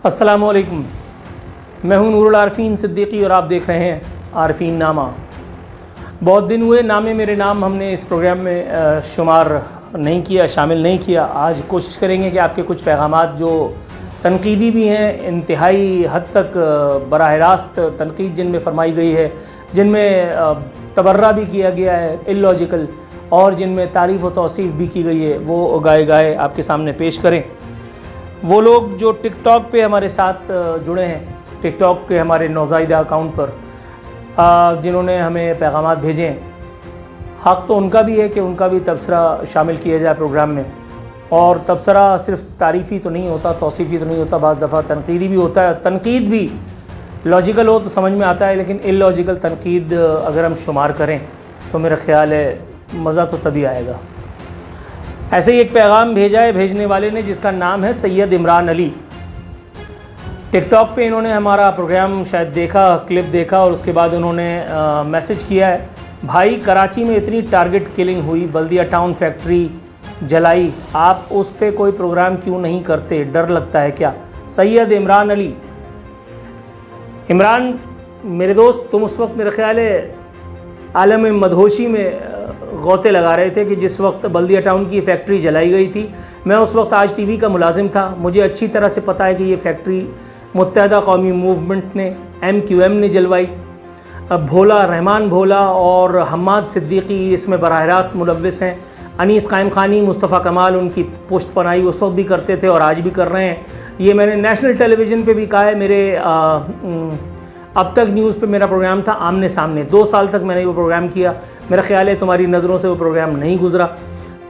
अस्सलामुअलैकुम, मैं हूं नूरुल आरफीन सिद्दीकी और आप देख रहे हैं आरफीन नामा। बहुत दिन हुए नामे मेरे नाम हमने इस प्रोग्राम में शुमार नहीं किया, शामिल नहीं किया। आज कोशिश करेंगे कि आपके कुछ पैगामात जो तनकीदी भी हैं, इंतहाई हद तक बराह रास्त तनकीद जिनमें फरमाई गई है, जिनमें तबर्रा भी किया गया है इल्लॉजिकल, और जिनमें तारीफ़ व तौसीफ़ भी की गई है, वो गाए आपके सामने पेश करें। वो लोग जो टिकटॉक पे हमारे साथ जुड़े हैं, टिकटॉक के हमारे नौज़ायदा अकाउंट पर जिन्होंने हमें पैगामात भेजे हैं, हक़ तो उनका भी है कि उनका भी तबसरा शामिल किया जाए प्रोग्राम में। और तबसरा सिर्फ तारीफ़ी तो नहीं होता, तौसीफ़ी तो नहीं होता, बाज़ दफ़ा तनकीदी भी होता है। तनकीद भी लॉजिकल हो तो समझ में आता है, लेकिन इल्लॉजिकल तनकीद अगर हम शुमार करें तो मेरा ख़्याल है मज़ा तो तभी आएगा। ऐसे ही एक पैगाम भेजा है भेजने वाले ने, जिसका नाम है सैयद इमरान अली। टिकटॉक पे इन्होंने हमारा प्रोग्राम शायद देखा, क्लिप देखा, और उसके बाद उन्होंने मैसेज किया है, भाई कराची में इतनी टारगेट किलिंग हुई, बल्दिया टाउन फैक्ट्री जलाई, आप उस पे कोई प्रोग्राम क्यों नहीं करते, डर लगता है क्या? सैयद इमरान अली, इमरान मेरे दोस्त, तुम उस वक्त मेरा ख्याल है आलम मदहोशी में गौते लगा रहे थे कि जिस वक्त बल्दिया टाउन की फैक्ट्री जलाई गई थी। मैं उस वक्त आज टीवी का मुलाजिम था। मुझे अच्छी तरह से पता है कि ये फैक्ट्री मुत्तहदा कौमी मूवमेंट ने, MQM ने जलवाई। भोला, रहमान भोला और हम्माद सिद्दीकी इसमें बराह रास्त मुलव्विस हैं। अनीस कायम खानी, मुस्तफ़ा कमाल उनकी पुश्त पनाही उस वक्त भी करते थे और आज भी कर रहे हैं। ये मैंने नेशनल टेलीविज़न पे भी कहा है। मेरे अब तक न्यूज़ पे मेरा प्रोग्राम था आमने सामने, 2 साल तक मैंने वो प्रोग्राम किया। मेरा ख्याल है तुम्हारी नज़रों से वो प्रोग्राम नहीं गुजरा।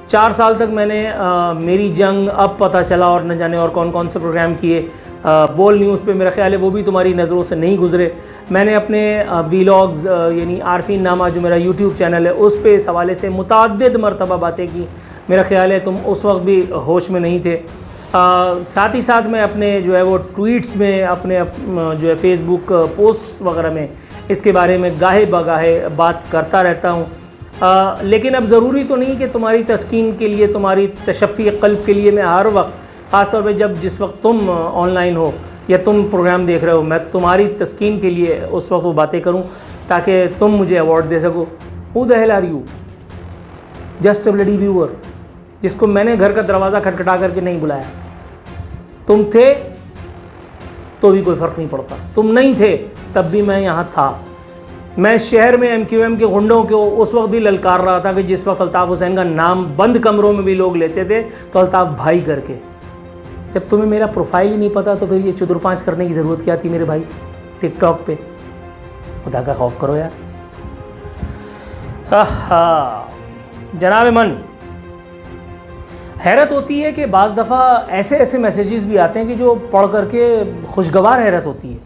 4 साल तक मैंने मेरी जंग, अब पता चला, और न जाने और कौन कौन से प्रोग्राम किए। बोल न्यूज़ पे मेरा ख्याल है वो भी तुम्हारी नज़रों से नहीं गुजरे। मैंने अपने वीलॉग्स यानी आरफीन नामा जो मेरा यूट्यूब चैनल है, उस पे इस हवाले से मुतअद्दिद मरतबा बातें की। मेरा ख्याल है तुम उस वक्त भी होश में नहीं थे। साथ ही साथ मैं अपने जो है वो ट्वीट्स में, अपने जो है फेसबुक पोस्ट्स वगैरह में इसके बारे में गाहे बगाहे बात करता रहता हूँ। लेकिन अब ज़रूरी तो नहीं कि तुम्हारी तस्कीन के लिए, तुम्हारी तशफ़ी क़ल्ब के लिए मैं हर वक्त, ख़ास तौर पे जब जिस वक्त तुम ऑनलाइन हो या तुम प्रोग्राम देख रहे हो, मैं तुम्हारी तस्कीन के लिए उस वक्त वो बातें करूँ ताकि तुम मुझे अवार्ड दे सको। Who the hell are you? Just a bloody viewer, जिसको मैंने घर का दरवाज़ा खटखटा करके नहीं बुलाया। तुम थे तो भी कोई फ़र्क नहीं पड़ता, तुम नहीं थे तब भी मैं यहाँ था। मैं शहर में MQM के गुंडों को उस वक्त भी ललकार रहा था कि जिस वक्त अल्ताफ़ हुसैन का नाम बंद कमरों में भी लोग लेते थे, तो अल्ताफ़ भाई करके। जब तुम्हें मेरा प्रोफाइल ही नहीं पता तो फिर ये चुदरपांच करने की ज़रूरत क्या थी मेरे भाई टिकटॉक पे? खुदा का खौफ करो यार। जनाब मन, हैरत होती है कि बाज़ दफ़ा ऐसे ऐसे मैसेजेस भी आते हैं कि जो पढ़ करके खुशगवार हैरत होती है।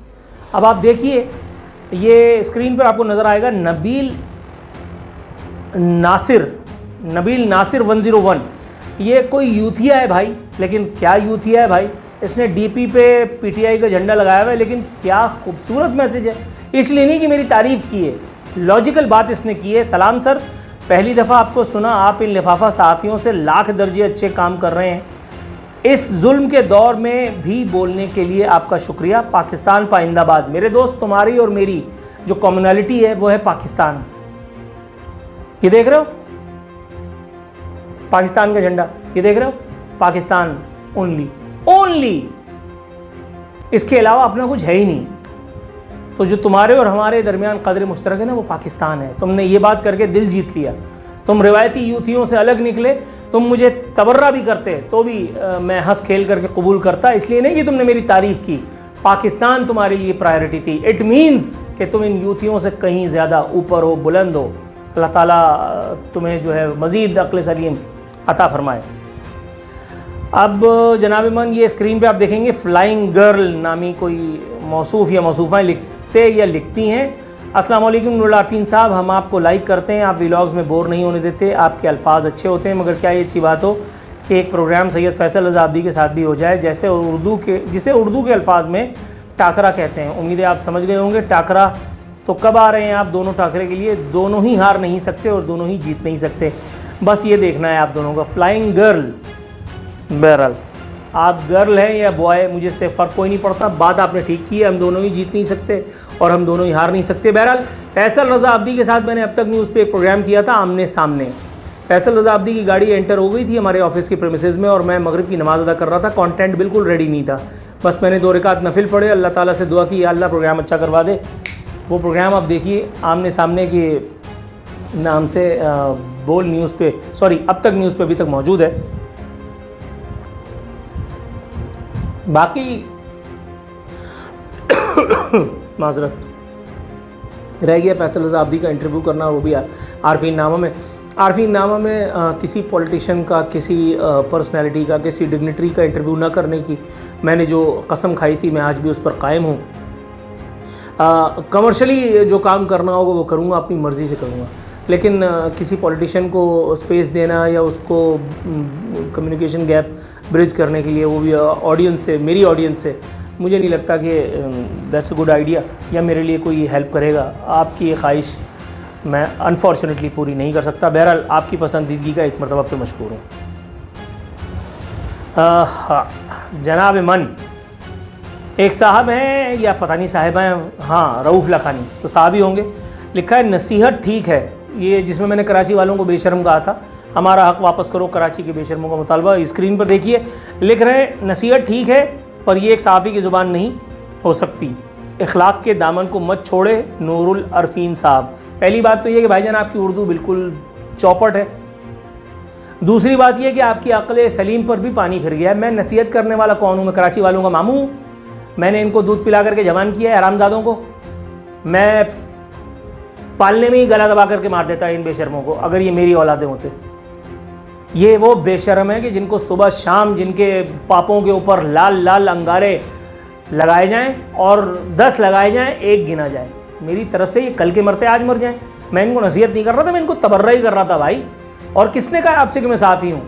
अब आप देखिए, ये स्क्रीन पर आपको नज़र आएगा नबील नासिर 101। ये कोई यूथिया है भाई, लेकिन क्या यूथिया है भाई, इसने DP पे PTI का झंडा लगाया हुआ है, लेकिन क्या खूबसूरत मैसेज है। इसलिए नहीं कि मेरी तारीफ़ की है, लॉजिकल बात इसने की है। सलाम सर, पहली दफ़ा आपको सुना, आप इन लिफाफा सहाफ़ियों से लाख दर्जे अच्छे काम कर रहे हैं। इस जुल्म के दौर में भी बोलने के लिए आपका शुक्रिया। पाकिस्तान पाइंदाबाद। मेरे दोस्त, तुम्हारी और मेरी जो कम्युनलिटी है वो है पाकिस्तान। ये देख रहे हो पाकिस्तान का झंडा, ये देख रहे हो, पाकिस्तान ओनली, इसके अलावा अपना कुछ है ही नहीं। तो जो तुम्हारे और हमारे दरमियान कदर मुश्तरक है ना, वो पाकिस्तान है। तुमने ये बात करके दिल जीत लिया। तुम रिवायती यूथियों से अलग निकले। तुम मुझे तबर्रा भी करते तो भी मैं हंस खेल करके कबूल करता, इसलिए नहीं कि तुमने मेरी तारीफ़ की। पाकिस्तान तुम्हारे लिए प्रायोरिटी थी। इट मीन्स कि तुम इन यूथियों से कहीं ज़्यादा ऊपर हो, बुलंद हो। अल्लाह ताला तुम्हें जो है मज़ीद अक्ल सलीम अता फ़रमाए। अब जनाब मन, ये स्क्रीन पे आप देखेंगे फ्लाइंग गर्ल नामी कोई मौसूफ़ या मौसूफ़ाएँ लिखते या लिखती हैं। अस्सलाम वालेकुम नूरुल आरफीन साहब, हम आपको लाइक करते हैं, आप व्लॉग्स में बोर नहीं होने देते, आपके अल्फाज अच्छे होते हैं, मगर क्या ये अच्छी बात हो कि एक प्रोग्राम सैयद फैसल रज़ा अब्दी के साथ भी हो जाए, जिसे उर्दू के अल्फाज में टाकरा कहते हैं। उम्मीद है आप समझ गए होंगे। टाकरा तो कब आ रहे हैं आप दोनों टाकरे के लिए? दोनों ही हार नहीं सकते और दोनों ही जीत नहीं सकते, बस ये देखना है आप दोनों का। फ्लाइंग गर्ल, बहरहाल आप गर्ल हैं या बॉय, मुझे इससे फ़र्क कोई नहीं पड़ता। बात आपने ठीक की है, हम दोनों ही जीत नहीं सकते और हम दोनों ही हार नहीं सकते। बहरहाल फैसल रज़ा अब्दी के साथ मैंने अब तक न्यूज़ पे एक प्रोग्राम किया था आमने सामने। फैसल रज़ा अब्दी की गाड़ी एंटर हो गई थी हमारे ऑफिस के प्रेमिसेस में और मैं मगरिब की नमाज़ अदा कर रहा था। कंटेंट बिल्कुल रेडी नहीं था, बस मैंने 2 रकात नफिल पढ़े, अल्लाह ताला से दुआ की या अल्लाह प्रोग्राम अच्छा करवा दे। वो प्रोग्राम आप देखिए आमने सामने के नाम से बोल न्यूज़ पे, सॉरी अब तक न्यूज़ पे अभी तक मौजूद है। बाकी माजरत रह गया फैसल रज़ा अब्दी का इंटरव्यू करना, वो भी आरफीन नामा में। आरफीन नामा में किसी पॉलिटिशियन का, किसी पर्सनैलिटी का, किसी डिग्निटरी का इंटरव्यू ना करने की मैंने जो कसम खाई थी, मैं आज भी उस पर कायम हूँ। कमर्शली जो काम करना होगा वो करूँगा, अपनी मर्ज़ी से करूँगा, लेकिन किसी पॉलिटिशियन को स्पेस देना या उसको कम्युनिकेशन गैप ब्रिज करने के लिए, वो भी ऑडियंस से, मेरी ऑडियंस से, मुझे नहीं लगता कि दैट्स अ गुड आइडिया या मेरे लिए कोई हेल्प करेगा। आपकी ये ख्वाहिश मैं अनफॉर्चुनेटली पूरी नहीं कर सकता। बहरहाल आपकी पसंदीदगी का एक मरतबा पे मशकूर हूँ। जनाब मन एक साहब हैं या पता नहीं साहिबा हैं, हाँ रऊफ़ लखानी तो साहब ही होंगे। लिखा है नसीहत ठीक है, ये जिसमें मैंने कराची वालों को बेशर्म कहा था, हमारा हक़ वापस करो, कराची के बेशर्मों का मुतालबा। स्क्रीन पर देखिए लिख रहे हैं नसीहत ठीक है पर ये एक सहाफ़ी की ज़ुबान नहीं हो सकती। इखलाक के दामन को मत छोड़े नूरुल अरफीन साहब। पहली बात तो ये कि भाईजान आपकी उर्दू बिल्कुल चौपट है। दूसरी बात यह कि आपकी अक्ल सलीम पर भी पानी फिर गया है। मैं नसीहत करने वाला कौन हूँ? मैं कराची वालों का मामू हूँ? मैंने इनको दूध पिला करके जवान किया है हरामजादों को? मैं पालने में ही गला दबा करके मार देता इन बेशर्मों को अगर ये मेरी औलादे होते। ये वो बेशर्म है कि जिनको सुबह शाम जिनके पापों के ऊपर लाल लाल अंगारे लगाए जाएं और 10 लगाए जाएं, 1 गिना जाए। मेरी तरफ से ये कल के मरते आज मर जाएं। मैं इनको नसीहत नहीं कर रहा था, मैं इनको तबर्रा ही कर रहा था भाई। और किसने कहा आपसे कि मैं सहाफ़ी हूँ?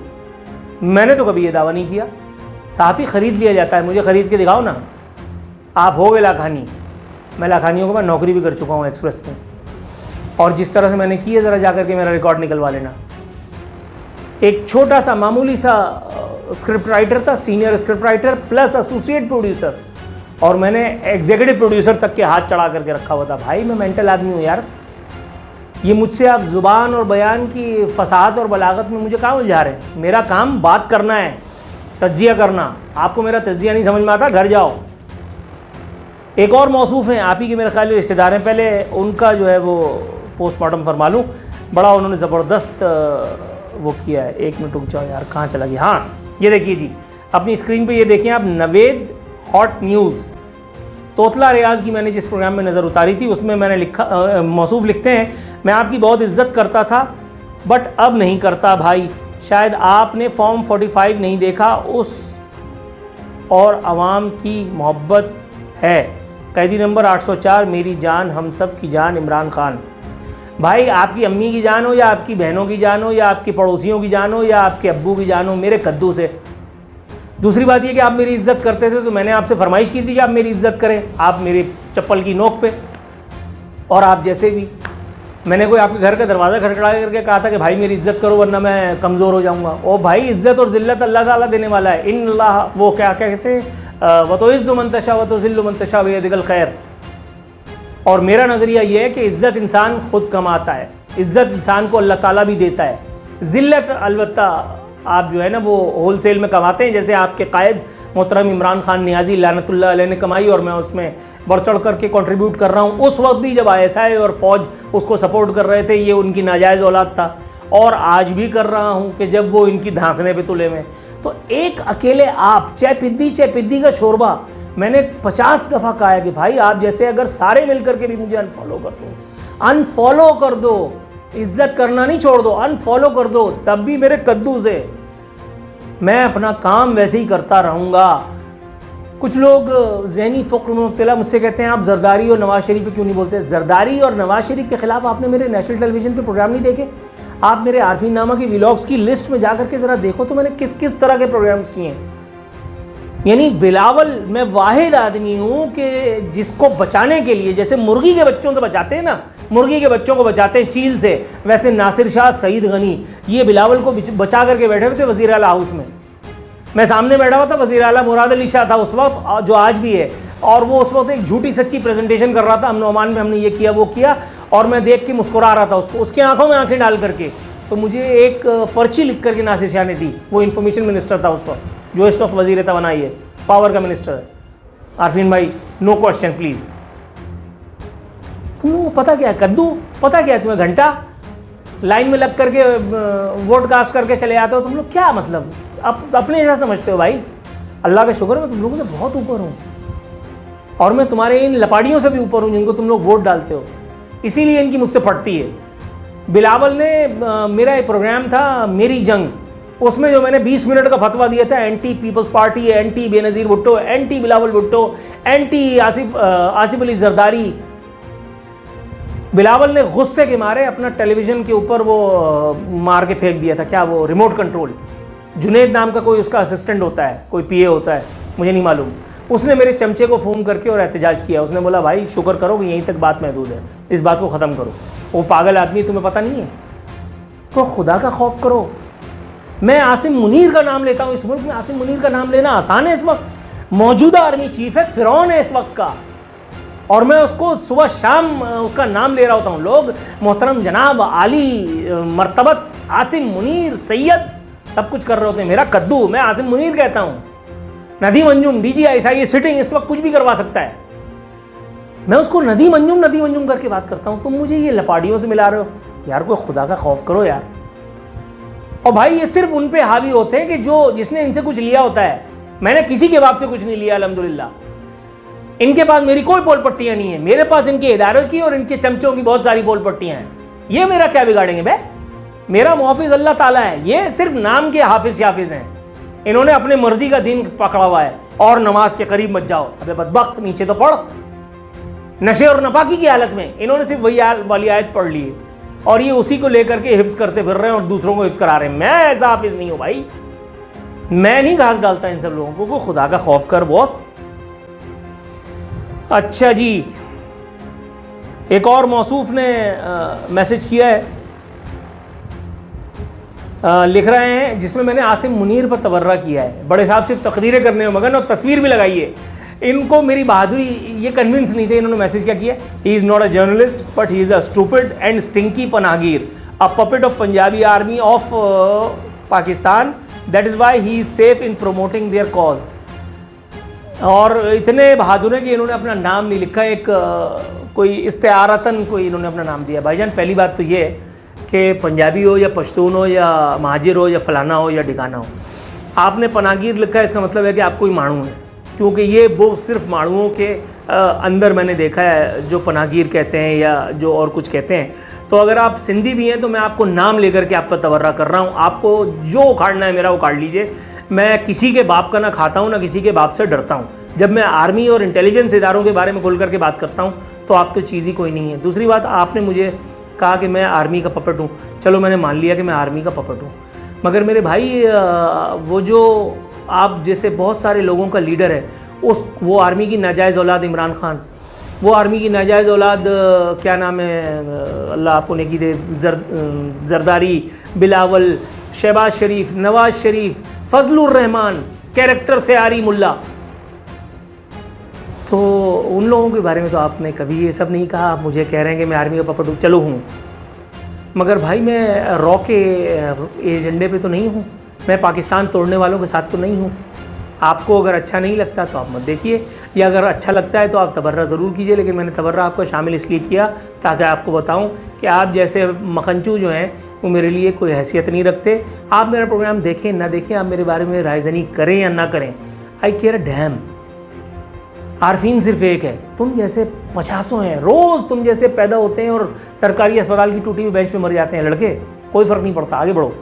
मैंने तो कभी ये दावा नहीं किया। सहाफ़ी ख़रीद लिया जाता है, मुझे ख़रीद के दिखाओ ना। आप हो गए लाखानी, मैं लाखानियों को मैं नौकरी भी कर चुका हूँ एक्सप्रेस में, और जिस तरह से मैंने की है ज़रा जाकर के मेरा रिकॉर्ड निकलवा लेना। एक छोटा सा मामूली सा स्क्रिप्ट राइटर था, senior script writer plus associate producer, और मैंने एग्जीक्यूटिव प्रोड्यूसर तक के हाथ चढ़ा करके रखा हुआ था। भाई मैं मेंटल आदमी हूँ यार। ये मुझसे आप ज़ुबान और बयान की फसाहत और बलागत में मुझे कहाँ उलझा रहे हैं? मेरा काम बात करना है, तज्जिया करना। आपको मेरा तज्जिया नहीं समझ में आता, घर जाओ। एक और मौसूफ़ हैं, आप ही के मेरे ख्याल रिश्तेदार हैं, पहले उनका जो है वो पोस्टमार्टम फरमा लूँ। बड़ा उन्होंने ज़बरदस्त वो किया है। 1 मिनट रुक जाओ यार, कहाँ चला गया? हाँ ये देखिए जी, अपनी स्क्रीन पे ये देखें आप, नवेद हॉट न्यूज़। तोतला रियाज की मैंने जिस प्रोग्राम में नज़र उतारी थी उसमें मैंने लिखा, मौसूफ़ लिखते हैं, मैं आपकी बहुत इज्जत करता था बट अब नहीं करता भाई। शायद आपने फॉर्म 45 नहीं देखा, उस और आवाम की मोहब्बत है। कैदी नंबर 804, मेरी जान हम सब की जान, इमरान खान। भाई आपकी अम्मी की जान हो या आपकी बहनों की जान हो या आपकी पड़ोसियों की जान हो या आपके अब्बू की जान हो, मेरे कद्दू से। दूसरी बात यह कि आप मेरी इज्जत करते थे तो मैंने आपसे फरमाइश की थी कि आप मेरी इज्जत करें, आप मेरे चप्पल की नोक पे। और आप जैसे भी, मैंने कोई आपके घर का दरवाज़ा खटखड़ा करके कहा था कि भाई मेरी इज्जत करो वरना मैं कमज़ोर हो जाऊँगा। ओ भाई, इज़्ज़त और ज़िल्लत अल्लाह ताला देने वाला है। इन अल्लाह, वो क्या कहते हैं, व तो इज़्ज़ु मन तशा व तो ज़िल्लु मन तशा बियदिकल खैर। और मेरा नज़रिया ये है कि इज़्ज़त इंसान खुद कमाता है, इज़्ज़त इंसान को अल्लाह ताला भी देता है। ज़िल्लत अलबत्ता आप जो है ना वो होल सेल में कमाते हैं, जैसे आपके कायद मोहतरम इमरान खान नियाज़ी लानतुल्लाह अलैह ने कमाई और मैं उसमें बढ़ चढ़ करके कंट्रीब्यूट कर रहा हूँ। उस वक्त भी जब ISI और फ़ौज उसको सपोर्ट कर रहे थे, ये उनकी नाजायज़ औलाद था, और आज भी कर रहा हूँ कि जब वो इनकी धांसने पे तुले में। तो एक अकेले आप, चाहे पिद्दी का शोरबा, मैंने 50 दफ़ा कहा है कि भाई आप जैसे अगर सारे मिल करके भी मुझे अनफॉलो कर दो, अनफॉलो कर दो, इज्जत करना नहीं छोड़ दो, अनफॉलो कर दो, तब भी मेरे कद्दू से मैं अपना काम वैसे ही करता रहूँगा। कुछ लोग ज़हनी फ़क्र में मुब्तला मुझसे कहते हैं आप जरदारी और नवाज शरीफ पे क्यों नहीं बोलते? जरदारी और नवाज शरीफ के ख़िलाफ़ आपने मेरे नेशनल टेलीविज़न पे प्रोग्राम नहीं देखे? आप मेरे आरफीन नामा की व्लॉग्स की लिस्ट में जा करके ज़रा देखो तो मैंने किस किस तरह के प्रोग्राम्स किए हैं। यानी बिलावल, मैं वाहिद आदमी हूँ कि जिसको बचाने के लिए, जैसे मुर्गी के बच्चों से बचाते हैं ना, मुर्गी के बच्चों को बचाते हैं चील से, वैसे नासिर शाह, सईद गनी, ये बिलावल को बचा करके बैठे हुए थे वज़ीर आला हाउस में। मैं सामने बैठा हुआ था, वज़ीर आला मुराद अली शाह था उस वक्त, जो आज भी है, और वो उस वक्त एक झूठी सच्ची प्रेजेंटेशन कर रहा था, हमने ओमान में हमने ये किया वो किया, और मैं देख के मुस्कुरा रहा था उसको, उसकी आंखों में आंखें डाल करके। तो मुझे एक पर्ची लिख करके नासिर शाह ने दी, वो इन्फॉर्मेशन मिनिस्टर था उस वक्त, जो इस वक्त वज़ीर तवानाई है, पावर का मिनिस्टर है। आरफीन भाई, नो क्वेश्चन प्लीज़। तुम लोगों को पता क्या है कद्दू, पता क्या है तुम्हें घंटा, लाइन में लग करके वोट कास्ट करके चले आते हो तुम लोग, क्या मतलब अपने जैसा समझते हो भाई। अल्लाह का शुक्र मैं तुम लोगों से बहुत ऊपर हूँ, और मैं तुम्हारे इन लपाड़ियों से भी ऊपर हूँ जिनको तुम लोग वोट डालते हो, इसीलिए इनकी मुझसे फटती है। बिलावल ने मेरा एक प्रोग्राम था मेरी जंग, उसमें जो मैंने 20 मिनट का फतवा दिया था, anti Peoples Party, anti Benazir Bhutto, anti Bilawal Bhutto, anti Asif Ali Zardari. Bilawal ने गुस्से के मारे अपना टेलीविज़न के ऊपर वो मार के फेंक दिया था, क्या वो रिमोट कंट्रोल, जुनेद नाम का कोई उसका असिस्टेंट होता है, कोई पीए होता है, मुझे नहीं मालूम, उसने मेरे चमचे को फ़ोन करके और एहतजाज किया। उसने बोला भाई शुक्र करो कि यहीं तक बात महदूद है, इस बात को ख़त्म करो, वो पागल आदमी तुम्हें पता नहीं है, तो खुदा का खौफ करो। मैं आसिम मुनीर का नाम लेता हूँ, इस मुल्क में आसिम मुनीर का नाम लेना आसान है। इस वक्त मौजूदा आर्मी चीफ है, फ़िरौन है इस वक्त का, और मैं उसको सुबह शाम उसका नाम ले रहा होता हूँ। लोग मोहतरम जनाब आली मर्तबत आसिम मुनीर सैयद सब कुछ कर रहे होते हैं, मेरा कद्दू, मैं आसिम मुनीर कहता हूँ। नदीम अंजुम DGI सिटिंग इस वक्त कुछ भी करवा सकता है, मैं उसको नदीम अंजुम करके बात करता हूँ। तुम मुझे ये लपाड़ियों से मिला रहे हो यार, कोई खुदा का खौफ करो यार। और भाई ये सिर्फ उन पे हावी होते हैं कि जिसने इनसे कुछ लिया होता है। मैंने किसी के बाप से कुछ नहीं लिया अल्हम्दुलिल्लाह, इनके पास मेरी कोई पोल पट्टियाँ नहीं है, मेरे पास इनके इदारों की और इनके चमचों की बहुत सारी पोल पट्टियाँ हैं। ये मेरा क्या बिगाड़ेंगे बे, मेरा मुहाफिज अल्लाह ताला है, ये सिर्फ नाम के हाफिज शाफिज हैं। इन्होंने अपने मर्जी का दिन पकड़ा हुआ है, और नमाज के करीब मत जाओ। अबे बदबख्त, नीचे तो पढ़। नशे और नपाकी की हालत में इन्होंने सिर्फ वही वाली आयत पढ़ ली है, और ये उसी को लेकर के हिफ्ज करते फिर रहे हैं और दूसरों को हिफ्ज करा रहे हैं। मैं ऐसा हाफिज नहीं हूँ भाई, मैं नहीं घास डालता इन सब लोगों को खुदा का खौफ कर बॉस। अच्छा जी, एक और मौसूफ ने मैसेज किया है, लिख रहे हैं, जिसमें मैंने आसिम मुनीर पर तबर्रा किया है। बड़े साहब सिर्फ तकरीरें करने में मगन और तस्वीर भी लगाई है। इनको मेरी बहादुरी ये कन्विंस नहीं थे। इन्होंने मैसेज क्या किया, he is not a journalist but he is a stupid and stinky पनागीर, a puppet of Punjabi army of Pakistan, that is why he is safe in promoting their cause. और इतने बहादुर हैं कि इन्होंने अपना नाम नहीं लिखा, एक कोई इस्तेआरतन कोई इन्होंने अपना नाम दिया। भाईजान पहली बात तो ये है कि पंजाबी हो या पश्तून हो या महाजिर हो या फलाना हो या ठिकाना हो, आपने पनागीर लिखा है, इसका मतलब है कि आप कोई माड़ू हैं, क्योंकि ये बुक सिर्फ माड़ुओं के अंदर मैंने देखा है जो पनागीर कहते हैं या जो और कुछ कहते हैं। तो अगर आप सिंधी भी हैं तो मैं आपको नाम लेकर के आप पर तवर्रा कर रहा हूँ, आपको जो उखाड़ना है मेरा उखाड़ लीजिए। मैं किसी के बाप का ना खाता हूँ, ना किसी के बाप से डरता हूँ। जब मैं आर्मी और इंटेलिजेंस इदारों के बारे में खुल करके बात करता हूँ तो आप तो चीज़ ही कोई नहीं है। दूसरी बात, आपने मुझे कहा कि मैं आर्मी का पपट हूँ, चलो मैंने मान लिया कि मैं आर्मी का पपट हूँ, मगर मेरे भाई वो जो आप जैसे बहुत सारे लोगों का लीडर है, वो आर्मी की नाजायज़ औलाद इमरान खान, वो आर्मी की नाजायज़ औलाद क्या नाम है, अल्लाह आपको नेकी दे, जरदारी, बिलावल, शहबाज शरीफ, नवाज शरीफ, फजलुर रहमान, कैरेक्टर से आरी मुल्ला, तो उन लोगों के बारे में तो आपने कभी ये सब नहीं कहा। आप मुझे कह रहे हैं कि मैं आर्मी का पपट हूँ, चलो हूँ, मगर भाई मैं रॉ के एजेंडे पे तो नहीं हूँ, मैं पाकिस्तान तोड़ने वालों के साथ तो नहीं हूँ। आपको अगर अच्छा नहीं लगता तो आप मत देखिए, या अगर अच्छा लगता है तो आप तबर्रा ज़रूर कीजिए, लेकिन मैंने तबर्रा आपको शामिल इसलिए किया ताकि आपको बताऊं कि आप जैसे मखनचू जो हैं वो मेरे लिए कोई हैसियत नहीं रखते। आप मेरा प्रोग्राम देखें ना देखें, आप मेरे बारे में रायज़नी करें या ना करें, आई केयर डैम। आरफीन सिर्फ एक है, तुम जैसे 50 हैं, रोज़ तुम जैसे पैदा होते हैं और सरकारी अस्पताल की टूटी हुई बेंच पे मर जाते हैं लड़के, कोई फ़र्क नहीं पड़ता। आगे बढ़ो।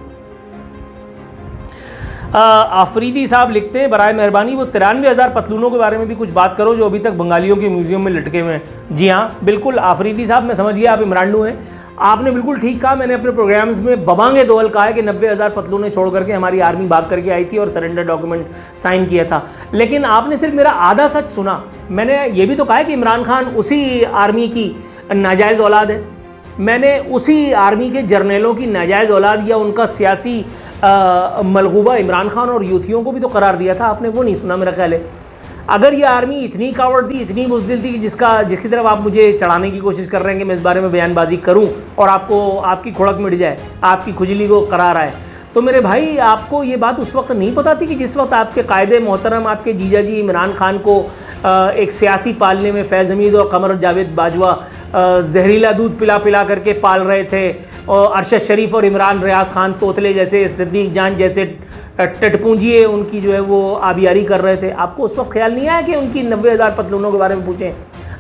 आफरीदी साहब लिखते हैं, बराए मेहरबानी वो 93,000 पतलूनों के बारे में भी कुछ बात करो जो अभी तक बंगालियों के म्यूज़ियम में लटके हुए हैं। जी हाँ बिल्कुल आफरीदी साहब, मैं समझ गया आप इमरानू हैं, आपने बिल्कुल ठीक कहा। मैंने अपने प्रोग्राम्स में बबांगे दोहल कहा है कि 90,000 पतलूनें छोड़ करके हमारी आर्मी भाग करके आई थी और सरेंडर डॉक्यूमेंट साइन किया था, लेकिन आपने सिर्फ मेरा आधा सच सुना। मैंने ये भी तो कहा है कि इमरान खान उसी आर्मी की नाजायज़ औलाद है, मैंने उसी आर्मी के जर्नलों की नाजायज़ औलाद या उनका सियासी मलगूबा इमरान खान और यूथियों को भी तो करार दिया था, आपने वो नहीं सुना मेरा ख्याल है। अगर ये आर्मी इतनी कावड़ थी, इतनी बुज़दिल थी कि जिसकी तरफ आप मुझे चढ़ाने की कोशिश कर रहे हैं कि मैं इस बारे में बयानबाजी करूं और आपकी खुड़क मिट जाए, आपकी खुजली को करार आए, तो मेरे भाई आपको ये बात उस वक्त नहीं पता थी कि जिस वक्त आपके कायदे मोहतरम आपके जीजा जी इमरान खान को एक सियासी पालने में फैज़ हमीद और कमर जावेद बाजवा जहरीला दूध पिला पिला करके पाल रहे थे, और अरशद शरीफ और इमरान रियाज खान तोतले जैसे, सिद्दीक जान जैसे टटपूंजिए उनकी जो है वो आबियारी कर रहे थे। आपको उस वक्त ख्याल नहीं आया कि उनकी 90,000 पतलूनों के बारे में पूछें?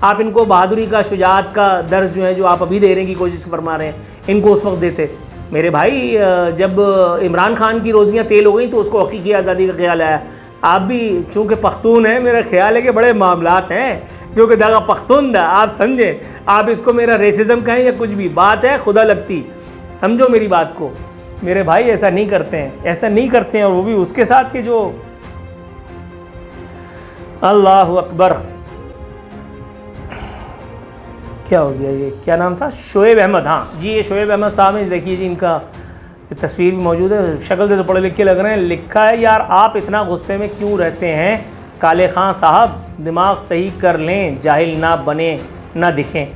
आप इनको बहादुरी का, शुजाअत का दर्ज जो है जो आप अभी दे रहे की कोशिश फरमा रहे हैं, इनको उस वक्त देते। मेरे भाई जब इमरान खान की रोज़ियाँ तेल हो गई तो उसको हकीकी आज़ादी का ख्याल आया। आप भी चूँकि पख्तून हैं, मेरा ख्याल है कि बड़े मामलात हैं, क्योंकि दागा पख्तून दा, आप समझें, आप इसको मेरा रेसिज्म कहें या कुछ भी, बात है खुदा लगती, समझो मेरी बात को। मेरे भाई ऐसा नहीं करते हैं, ऐसा नहीं करते हैं, और वो भी उसके साथ के जो, अल्लाह अकबर, क्या हो गया, ये क्या नाम था, शोएब अहमद, हाँ जी, ये शोएब अहमद साहब हैं, देखिए जी, इनका तस्वीर भी मौजूद है, शक्ल से तो पढ़े लिखे लग रहे हैं। लिखा है, यार आप इतना गुस्से में क्यों रहते हैं काले खां साहब, दिमाग सही कर लें, जाहिल ना बने ना दिखें।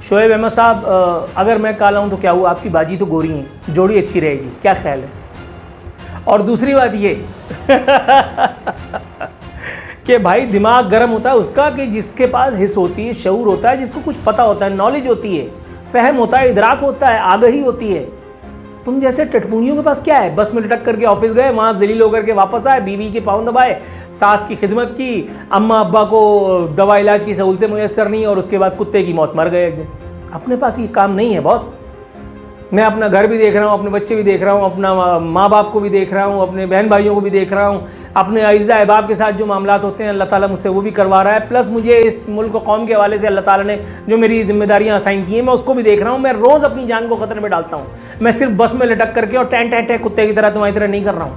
शोएब अहमद साहब, अगर मैं काला हूँ तो क्या हुआ, आपकी बाजी तो गोरी है, जोड़ी अच्छी रहेगी, क्या ख्याल है? और दूसरी बात ये कि भाई दिमाग गर्म होता है उसका कि जिसके पास हिस्स होती है, शऊर होता है, जिसको कुछ पता होता है, नॉलेज होती है, फहम होता है, इदराक होता है, आगही होती है। तुम जैसे टटपूंजियों के पास क्या है? बस में लटक करके ऑफिस गए, वहाँ जलील होकर के वापस आए, बीवी के पाँव दबाए, सास की खिदमत की, अम्मा अब्बा को दवा इलाज की सहूलतें मुयस्सर नहीं, और उसके बाद कुत्ते की मौत मर गए एक दिन। अपने पास ये काम नहीं है बॉस। मैं अपना घर भी देख रहा हूँ, अपने बच्चे भी देख रहा हूँ, अपना माँ बाप को भी देख रहा हूँ, अपने बहन भाइयों को भी देख रहा हूँ, अपने अज़ीज़ा अहबाब के साथ जो मामलात होते हैं अल्लाह ताला मुझसे वो भी करवा रहा है, प्लस मुझे इस मुल्क और कौम के हवाले से अल्लाह ताला ने जो मेरी जिम्मेदारियाँ असाइन की हैं मैं उसको भी देख रहा हूँ। मैं रोज़ अपनी जान को ख़तरे में डालता हूँ। मैं सिर्फ बस में लटक करके और टैं टैं टैं कुत्ते की तरह तुम्हारी तरह नहीं कर रहा हूँ।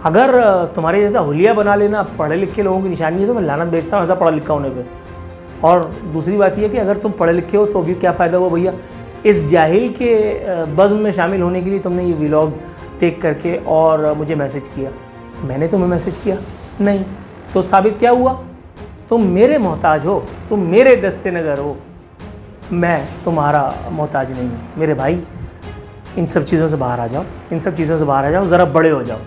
अगर तुम्हारे जैसा हुलिया बना लेना पढ़े लिखे लोगों की निशानी है तो मैं लानत भेजता हूँ ऐसा पढ़ा लिखा होने पर। और दूसरी बात यह कि अगर तुम पढ़े लिखे हो तो भी क्या फ़ायदा हुआ भैया, इस जाहिल के बज़्म में शामिल होने के लिए तुमने ये व्लॉग देख करके और मुझे मैसेज किया। मैंने तुम्हें मैसेज किया नहीं, तो साबित क्या हुआ? तुम मेरे मोहताज हो, तुम मेरे दस्ते नगर हो, मैं तुम्हारा मोहताज नहीं हूँ। मेरे भाई इन सब चीज़ों से बाहर आ जाओ, इन सब चीज़ों से बाहर आ जाओ, ज़रा बड़े हो जाओ।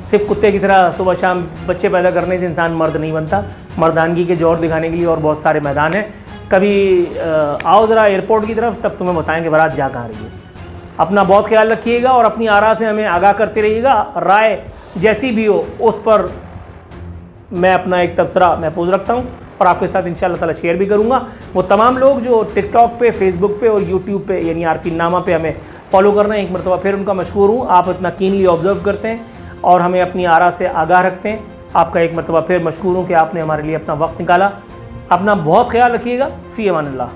सिर्फ कुत्ते की तरह सुबह शाम बच्चे पैदा करने से इंसान मर्द नहीं बनता। मर्दानगी के जोर दिखाने के लिए और बहुत सारे मैदान हैं। कभी आओ ज़रा एयरपोर्ट की तरफ, तब तुम्हें बताएं कि बारात जा कहाँ रही है। अपना बहुत ख्याल रखिएगा और अपनी आरा से हमें आगाह करते रहिएगा। राय जैसी भी हो उस पर मैं अपना एक तबसरा महफूज रखता हूँ और आपके साथ इंशाअल्लाह ताला शेयर भी करूँगा। वो तमाम लोग जो टिकटॉक पे, फेसबुक पे और यूट्यूब पे यानी आरफी नामा पे हमें फॉलो कर रहे हैं, एक मरतबा फिर उनका मशकूर हूँ। आप इतना कीनली ऑब्ज़र्व करते हैं और हमें अपनी आरा से आगाह रखते हैं। आपका एक मरतबा फिर मशकूर हूँ कि आपने हमारे लिए अपना वक्त निकाला। अपना बहुत ख्याल रखिएगा। फ़ी अमान अल्लाह।